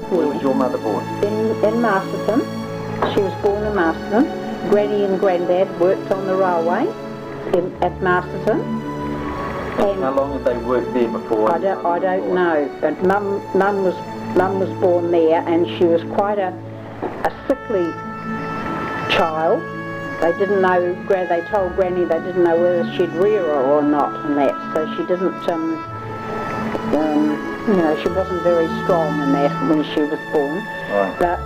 Where was your mother born? In Masterton. She was born in Masterton. Granny and Grandad worked on the railway at Masterton. And how long had they worked there before? I don't know. But Mum was born there, and she was quite a sickly child. They didn't know. They told Granny they didn't know whether she'd rear her or not, and that. So she didn't. She wasn't very strong in that when she was born. Right. But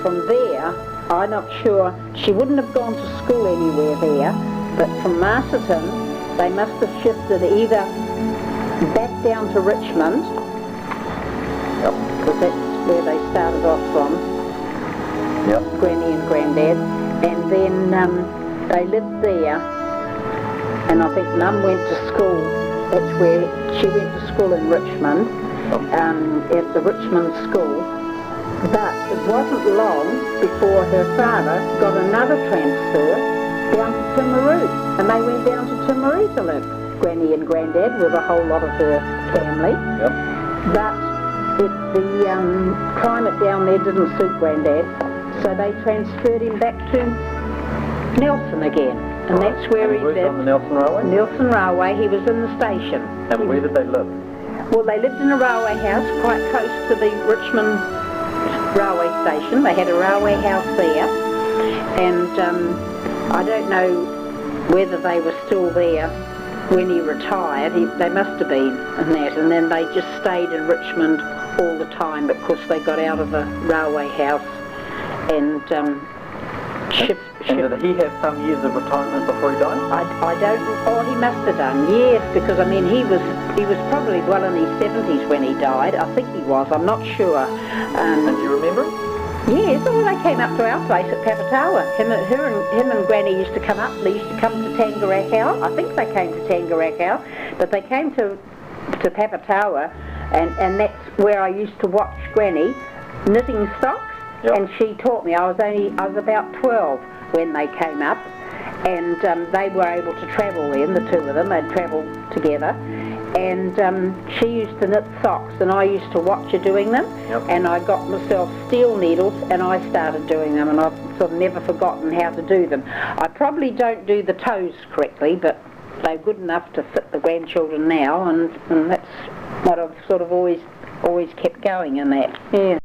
from there, I'm not sure. She wouldn't have gone to school anywhere there. But from Masterton, they must have shifted either back down to Richmond, because that's where they started off from. Yep. Granny and Grandad, and then they lived there. And I think Mum went to school. That's where she went to school in Richmond, at the Richmond school. But it wasn't long before her father got another transfer down to Timaru, and they went down to Timaru to live, Granny and Grandad, with a whole lot of her family. Yep. But the climate down there didn't suit Grandad, so they transferred him back to Nelson again. And that's where he lived. On the Nelson Railway? Nelson Railway, he was in the station. And where did they live? Well, they lived in a railway house quite close to the Richmond railway station. They had a railway house there. And I don't know whether they were still there when he retired. They must have been in that. And then they just stayed in Richmond all the time because they got out of the railway house and And did he have some years of retirement before he died? I don't. Oh, he must have done. Yes, because I mean he was probably well in his 70s when he died. I think he was. I'm not sure. And do you remember? Yes. Well, they came up to our place at Papatawa. Him and Granny used to come up. They used to come to Tangarakau. I think they came to Tangarakau, but they came to Papatawa, and that's where I used to watch Granny knitting socks. Yep. And she taught me. I was about 12 when they came up, and they were able to travel then, the two of them. They'd travel together, and she used to knit socks, and I used to watch her doing them. Yep. And I got myself steel needles, and I started doing them, and I've sort of never forgotten how to do them. I probably don't do the toes correctly, but they're good enough to fit the grandchildren now, and that's what I've sort of always kept going in that. Yeah.